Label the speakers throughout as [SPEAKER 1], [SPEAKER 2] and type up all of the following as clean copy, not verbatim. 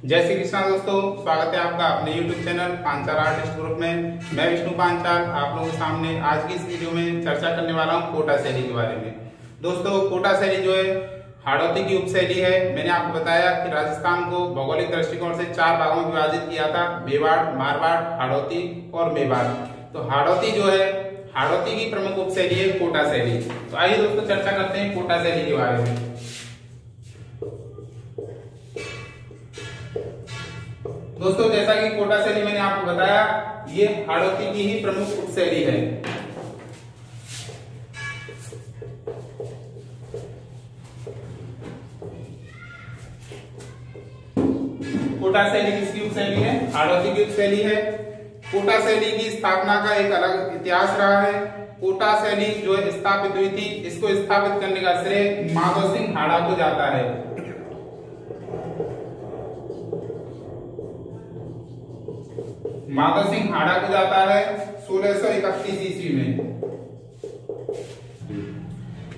[SPEAKER 1] जय श्री कृष्णा दोस्तों, स्वागत है आपका अपने YouTube channel Panchal artist group में। मैं विष्णु पांचाल आप लोगों के सामने आज की इस वीडियो में चर्चा करने वाला हूं कोटा शैली के बारे में। दोस्तों, कोटा शैली जो है हाड़ौती की उपशैली है। मैंने आपको बताया कि राजस्थान को भौगोलिक दृष्टिकोण से 4 भागों में विभाजित किया था, मेवाड़, मारवाड़, हाड़ौती और मेवाड़। तो हाड़ौती जो है, हाड़ौती की प्रमुख उपशैली है कोटा शैली। तो आइए दोस्तों चर्चा करते हैं कोटा शैली के बारे में। दोस्तों, जैसा कि कोटा शैली मैंने आपको बताया, ये हाड़ौती की ही प्रमुख उपशैली है। कोटा शैली किसकी उपशैली है? हाड़ौती की उपशैली है। कोटा शैली की स्थापना का एक अलग इतिहास रहा है। कोटा शैली जो स्थापित हुई थी, इसको स्थापित करने का श्रेय माधव सिंह हाड़ा को जाता है। माधव सिंह हाड़ा को जाता है 1631 ईस्वी में।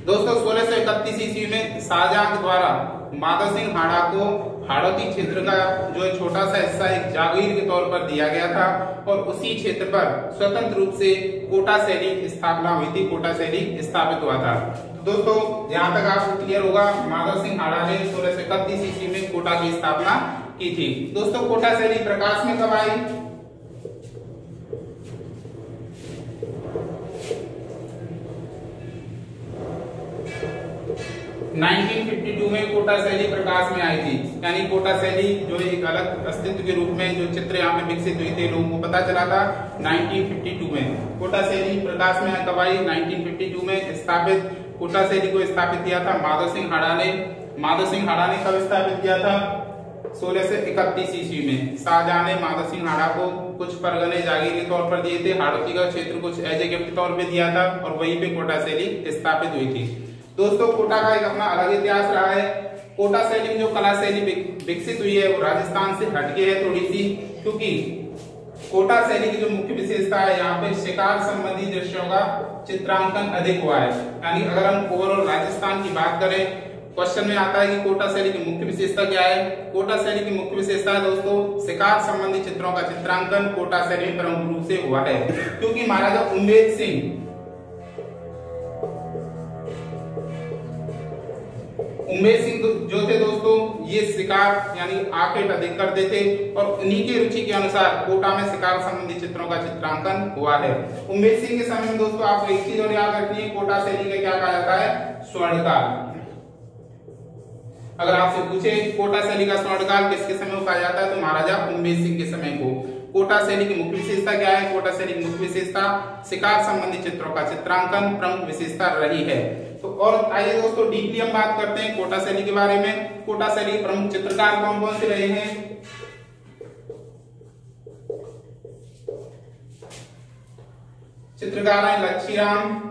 [SPEAKER 1] दोस्तों, 1631 ईस्वी में शाहजहां के द्वारा माधव सिंह हाड़ा को हाड़ौती क्षेत्र का जो है छोटा सा हिस्सा एक जागीर के तौर पर दिया गया था और उसी क्षेत्र पर स्वतंत्र रूप से कोटा शैली की स्थापना हुई थी, कोटा शैली स्थापित हुआ था। दोस्तों, यहाँ तक आपको क्लियर होगा, माधव सिंह हाड़ा ने 1631 ईस्वी में कोटा की स्थापना की थी। दोस्तों, कोटा शैली प्रकाश में कब आई? 1952 में कोटा शैली प्रकाश में आई थी। यानी कोटा शैली जो एक अलग अस्तित्व के रूप में जो चित्र यहाँ पे विकसित हुए थे, लोगों को पता चला था 1952 में। कोटा शैली प्रकाश में कब आई? 1952 में स्थापित कोटा शैली को स्थापित किया था माधव सिंह हाड़ा ने। माधव सिंह हाड़ा ने कब स्थापित किया था? 1631 ईस्वी में। शाहजहां ने माधव सिंह हाड़ा को कुछ परगने जागीर के तौर पर दिए थे, हाड़ौती का क्षेत्र कुछ एज ए गिफ्ट के तौर पर दिया था और वहीं पे कोटा शैली स्थापित हुई थी। दोस्तों, कोटा का एक अपना अलग इतिहास रहा है। कोटा शैली में जो कला शैली विकसित हुई है वो राजस्थान से हटके है थोड़ी सी, क्योंकि कोटा शैली की जो मुख्य विशेषता है, यहाँ पे शिकार संबंधी दृश्यों का चित्रांकन अधिक हुआ है। यानी अगर हम ओवरऑल राजस्थान की बात करें, क्वेश्चन में आता है कि कोटा शैली की मुख्य विशेषता क्या है। कोटा शैली की मुख्य विशेषता है दोस्तों, शिकार संबंधी चित्रों का चित्रांकन कोटा शैली में प्रमुख रूप से हुआ है। क्योंकि महाराजा उम्मेद सिंह जो थे दोस्तों, ये शिकार यानी आखेट अधिक करते थे और उन्हीं की रुचि के अनुसार कोटा में शिकार संबंधी चित्रों का चित्रांकन हुआ है। उम्मेद सिंह के समय में दोस्तों आपको एक चीज और याद रखनी है, कोटा शैली का क्या कहा जाता है? स्वर्णकाल। अगर आपसे पूछे कोटा शैली का स्वर्णकाल किसके समय को कहा जाता है, तो महाराजा उम्मेद सिंह के समय को। कोटा शैली की मुख्य विशेषता क्या है? कोटा शैली की मुख्य विशेषता शिकार संबंधी चित्रों का चित्रांकन प्रमुख विशेषता रही है। तो और आइए दोस्तों डीपली हम बात करते हैं कोटा शैली के बारे में। कोटा शैली के प्रमुख चित्रकार कौन कौन से रहे हैं? चित्रकार हैं लच्छीराम,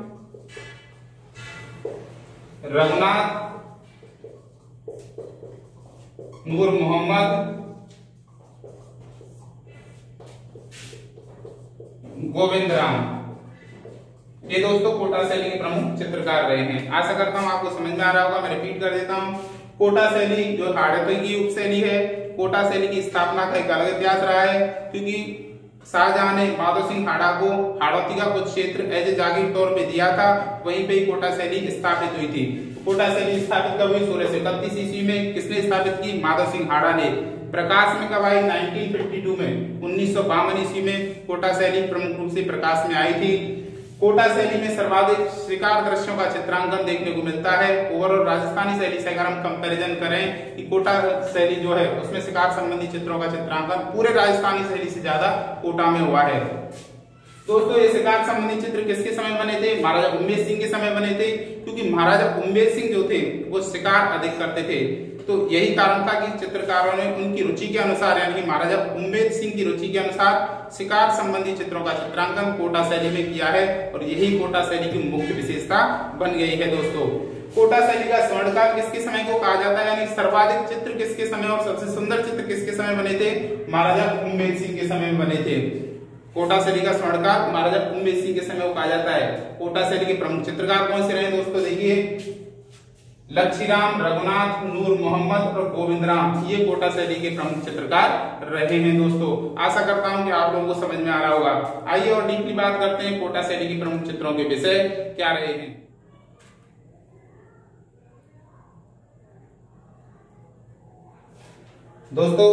[SPEAKER 1] रघुनाथ, नूर मोहम्मद, गोविंद राम। ये दोस्तों कोटा शैली के प्रमुख चित्रकार रहे हैं। आशा करता हूं आपको समझ में आ रहा होगा। मैं रिपीट कर देता हूं, कोटा शैली जो हाड़ौती की उपशैली है, कोटा शैली की स्थापना का एक अलग इतिहास रहा है। क्योंकि शाहजहां ने माधव सिंह हाड़ा को हाड़ौती का कुछ क्षेत्र एज ए जागीर तौर पे दिया था, वहीं पे ही कोटा शैली स्थापित हुई थी। कोटा शैली स्थापित कब हुई? 1631 ईस्वी में। किसने स्थापित की? माधव सिंह हाड़ा ने। प्रकाश में कब आई? 1952 में। 1952 ईस्वी में कोटा शैली प्रमुख रूप से प्रकाश में आई थी। कोटा शैली में सर्वाधिक शिकार दृश्यों का चित्रांकन देखने को मिलता है। ओवरऑल राजस्थानी शैली से अगर हम कंपैरिजन करें कि कोटा शैली जो है उसमें शिकार संबंधी चित्रों का चित्रांकन पूरे राजस्थानी शैली से ज्यादा कोटा में हुआ है। दोस्तों, ये शिकार संबंधी चित्र किसके समय बने थे? महाराजा उम्मेद सिंह के समय बने थे। क्योंकि महाराजा उम्मेद सिंह जो थे वो शिकार अधिक करते थे, तो यही कारण था कि चित्रकारों ने उनकी रुचि के अनुसार, यानी कि महाराजा उम्मेद सिंह की रुचि के अनुसार शिकार संबंधी चित्रों का चित्रांकन कोटा शैली में किया है और यही कोटा शैली की मुख्य विशेषता बन गई है। दोस्तों, कोटा शैली का स्वर्णकाल किसके समय को कहा जाता है? यानी सर्वाधिक चित्र किसके समय और सबसे सुंदर चित्र किसके समय बने थे? महाराजा उम्मेद सिंह के समय में बने थे। कोटा शैली का स्वर्णकाल महाराजा उम्मेद सिंह के समय को कहा जाता है। कोटा शैली के प्रमुख चित्रकार कौन से रहे दोस्तों? देखिए, लच्छीराम, रघुनाथ, नूर मोहम्मद और गोविंद राम, ये कोटा शैली के प्रमुख चित्रकार रहे हैं दोस्तों। आशा करता हूं कि आप लोगों को समझ में आ रहा होगा। आइए और डीपली बात करते हैं कोटा शैली के प्रमुख चित्रों के विषय क्या रहे हैं। दोस्तों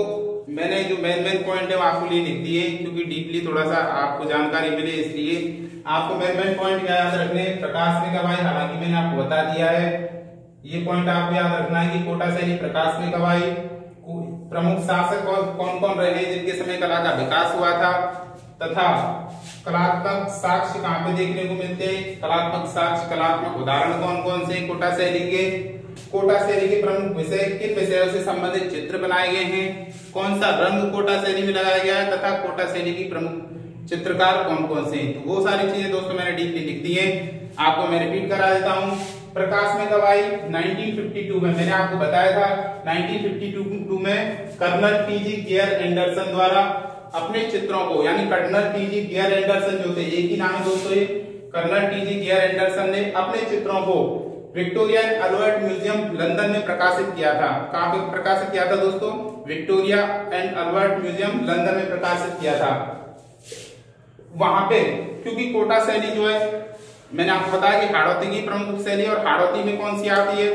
[SPEAKER 1] मैंने जो मेन पॉइंट है वो आपको लिए लिख दिए, क्योंकि डीपली थोड़ा सा आपको जानकारी मिले, इसलिए आपको मेन पॉइंट क्या याद रखने। प्रकाश में कब आई, हालांकि मैंने आपको बता दिया है। ये पॉइंट आपको याद रखना है कि कोटा शैली प्रकाश में कब आई, प्रमुख शासक कौन कौन रहे जिनके समय कला का विकास हुआ था, तथा कलात्मक साक्ष्य कहाँ पे देखने को मिलते हैं, कलात्मक साक्ष्य, कलात्मक उदाहरण कौन कौन से कोटा शैली के, कोटा शैली के प्रमुख विषय, किन विषयों से संबंधित चित्र बनाए गए हैं, कौन सा रंग कोटा शैली में लगाया गया है, तथा कोटा शैली की प्रमुख चित्रकार कौन कौन से हैं। तो वो सारी चीजें दोस्तों मैंने डीपली लिख दी है, आपको मैं रिपीट करा देता हूँ। प्रकाश में कब आई, 1952 में। मैंने आपको बताया था 1952 में कर्नल टीजी गियर एंडरसन द्वारा अपने चित्रों को, यानी कर्नल टीजी गियर एंडरसन जो थे, एक ही नाम है दोस्तों ये, कर्नल टीजी गियर एंडरसन ने अपने चित्रों को Victoria and Albert museum London में प्रकाशित किया था। कहां पे प्रकाशित किया था दोस्तों, Victoria and Albert museum London में प्रकाशित किया था। वहां पे क्योंकि कोटा शैली जो है, मैंने आपको बताया कि हाड़ौती की प्रमुख शैली, और हाड़ौती में कौन सी आती है,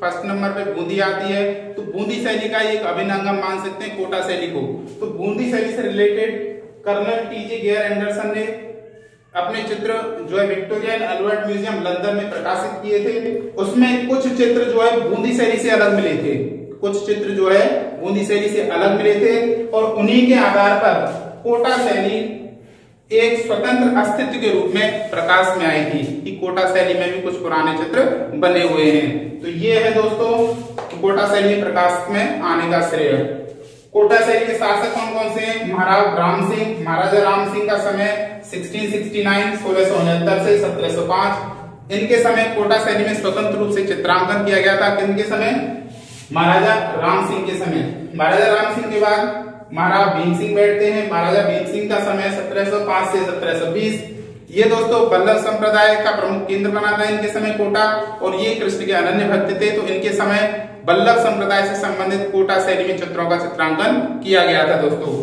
[SPEAKER 1] फर्स्ट नंबर पे बूंदी आती है। तो बूंदी शैली का एक अभिन्न अंग हम मान सकते हैं कोटा शैली को। तो बूंदी शैली से related colonel T J Gayer Anderson ने अपने चित्र जो है Victoria and Albert museum London में प्रकाशित किए थे। उसमें कुछ चित्र जो है बूंदी शैली से अलग मिले थे, कुछ चित्र जो है बूंदी शैली से अलग मिले थे, और उन्हीं के आधार पर कोटा शैली एक स्वतंत्र अस्तित्व के रूप में प्रकाश में आई थी कि कोटा शैली में भी कुछ पुराने चित्र बने हुए हैं। तो ये है दोस्तों कोटा शैली प्रकाश में आने का श्रेय। कोटा शैली के शासक कौन कौन से हैं, महाराज राम सिंह, महाराजा राम सिंह का समय 1669 1669 से 1705। इनके समय कोटा शैली में स्वतंत्र रूप से चित्रांकन किया गया था। किनके समय, महाराजा राम सिंह के समय। महाराजा राम सिंह के बाद महाराजा भीम सिंह बैठते हैं। महाराजा भीम सिंह का समय 1705 से 1720। ये दोस्तों बल्लभ संप्रदाय का प्रमुख केंद्र बना था इनके समय कोटा, और ये कृष्ण के अनन्य भक्त थे। तो इनके समय बल्लभ संप्रदाय से संबंधित कोटा शैली में चित्रों का चित्रांकन किया गया था दोस्तों।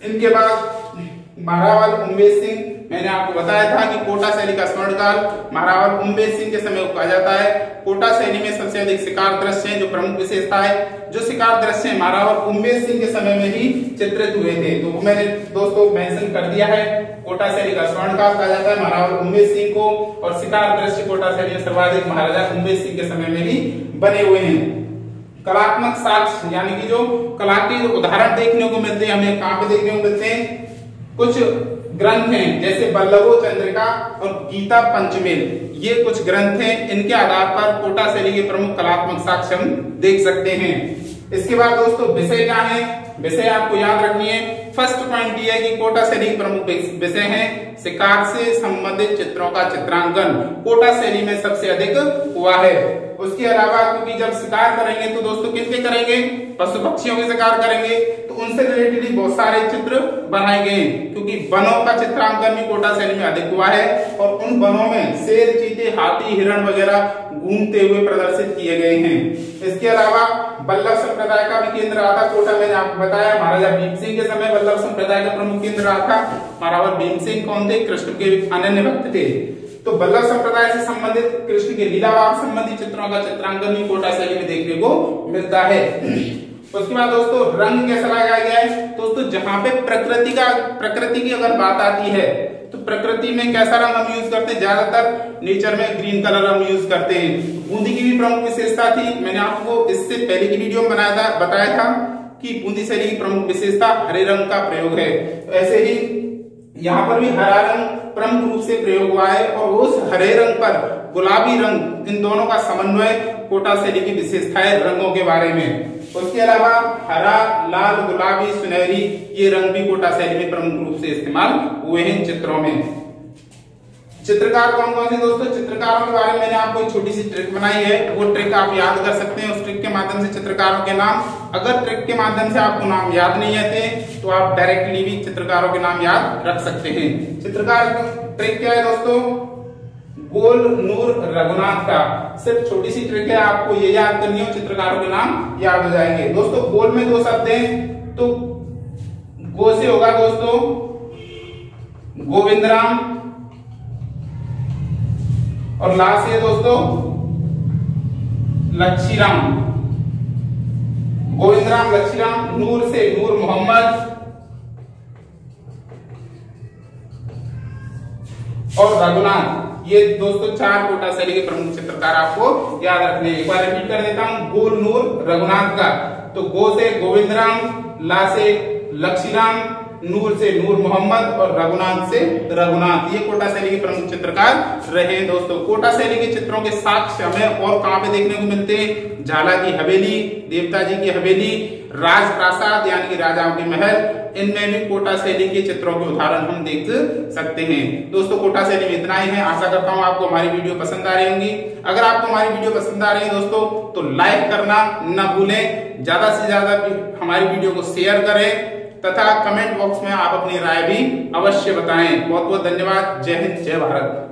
[SPEAKER 1] इनके बाद महारावल उम्मेद सिंह, मैंने आपको बताया था कि कोटा शैली का स्वर्णकाल महारावल उम्मेद सिंह के समय को कहा जाता है। कोटा शैली में सबसे अधिक शिकार दृश्य हैं, जो प्रमुख विशेषता है, जो शिकार दृश्य महारावल उम्मेद सिंह के समय में ही चित्रित हुए थे। तो वो मैंने दोस्तों मेंशन कर दिया है। कोटा शैली का स्वर्णकाल कहा जाता है महारावल उम्मेद सिंह को, और शिकार दृश्य कोटा शैली में सर्वाधिक महाराजा उम्मेद सिंह के समय में ही बने हुए हैं। कलात्मक साक्ष्य, यानी कि जो कला के जो उदाहरण देखने को मिलते हैं, हमें कहाँ पे देखने को मिलते हैं, कुछ ग्रंथ हैं जैसे बल्लभो चंद्रिका और गीता पंचमेल, ये कुछ ग्रंथ हैं। इनके आधार पर कोटा शैली के प्रमुख कलात्मक साक्ष्य हम देख सकते हैं। इसके बाद दोस्तों विषय क्या है, विषय आपको याद रखनी है। फर्स्ट पॉइंट ये है कि कोटा शैली के प्रमुख विषय हैं शिकार से संबंधित चित्रों का चित्रांकन कोटा शैली में सबसे अधिक हुआ है। उसके अलावा क्योंकि जब शिकार करेंगे तो दोस्तों किनके करेंगे, पशु पक्षियों के शिकार करेंगे, तो उनसे रिलेटेड बहुत सारे चित्र बनाए गए हैं, क्योंकि वनों का चित्रांकन भी कोटा शैली में अधिक हुआ है, और उन वनों में शेर, चीते, हाथी, हिरण वगैरह घूमते हुए प्रदर्शित किए गए हैं। इसके अलावा बल्लभ संप्रदाय का भी केंद्र रहा था कोटा, मैंने आपको बताया महाराजा भीम सिंह के समय बल्लभ संप्रदाय का प्रमुख केंद्र रहा था। महाराजा भीम सिंह कौन थे, कृष्ण के अनन्य भक्त थे। तो बल्लभ संप्रदाय से संबंधित कृष्ण के लीलावाग संबंधी चित्रों का चित्रांकन भी कोटा शैली में देखने को मिलता है। उसके बाद दोस्तों रंग कैसा लगाया गया है, दोस्तों जहां पे प्रकृति की अगर बात आती है तो प्रकृति में कैसा रंग हम यूज करते हैं, ज्यादातर नेचर में ग्रीन कलर हम यूज करते हैं। बूंदी की भी प्रमुख विशेषता थी, मैंने आपको इससे पहले की वीडियो में बताया था कि बूंदी शैली की प्रमुख विशेषता हरे रंग का प्रयोग है। ऐसे ही यहाँ पर भी हरा रंग प्रमुख रूप से प्रयोग हुआ है, और उस हरे रंग पर गुलाबी रंग, इन दोनों का समन्वय कोटा शैली की विशेषता है रंगों के बारे में। उसके अलावा हरा, लाल, गुलाबी, सुनहरी, ये रंग भी कोटा शैली में प्रमुख रूप से इस्तेमाल हुए हैं चित्रों में। चित्रकार कौन कौन से दोस्तों, चित्रकारों के बारे में मैंने आपको एक छोटी सी ट्रिक बनाई है, वो ट्रिक आप याद कर सकते हैं। उस ट्रिक के माध्यम से चित्रकारों के नाम, अगर ट्रिक के माध्यम से आपको नाम याद नहीं आते तो आप डायरेक्टली भी चित्रकारों के नाम याद रख सकते हैं। चित्रकार ट्रिक क्या है दोस्तों, गोल नूर रघुनाथ का। सिर्फ छोटी सी ट्रिक है, आपको ये याद करनी हो, चित्रकारों के नाम याद हो जाएंगे। दोस्तों गोल में दो शब्द हैं, तो गो से होगा दोस्तों गोविंदराम, और ला से दोस्तों लच्छीराम। गोविंदराम, लच्छीराम, नूर से नूर मोहम्मद और रघुनाथ। ये दोस्तों 4 कोटा शैली के प्रमुख चित्रकार आपको याद रखने। एक बार रिपीट कर देता हूं, गोल नूर रघुनाथ का, तो गो से गोविंदराम, ला से लच्छीराम, नूर से नूर मोहम्मद और रघुनाथ से रघुनाथ। ये कोटा शैली के प्रमुख चित्रकार रहे। दोस्तों कोटा शैली के चित्रों के साक्ष्य हमें और कहां पे देखने को मिलते हैं? झाला की हवेली, देवता जी की हवेली, राजप्रासाद यानी कि राजाओं के महल, इनमें भी कोटा शैली के चित्रों के उदाहरण हम देख सकते हैं। दोस्तों कोटा शैली में इतना ही है। आशा करता हूं आपको हमारी वीडियो पसंद आ रही होंगी। अगर आपको हमारी वीडियो पसंद आ रही है दोस्तों तो लाइक करना न भूलें, ज्यादा से ज्यादा हमारी वीडियो को शेयर करें तथा कमेंट बॉक्स में आप अपनी राय भी अवश्य बताएं। बहुत बहुत धन्यवाद। जय हिंद, जय भारत।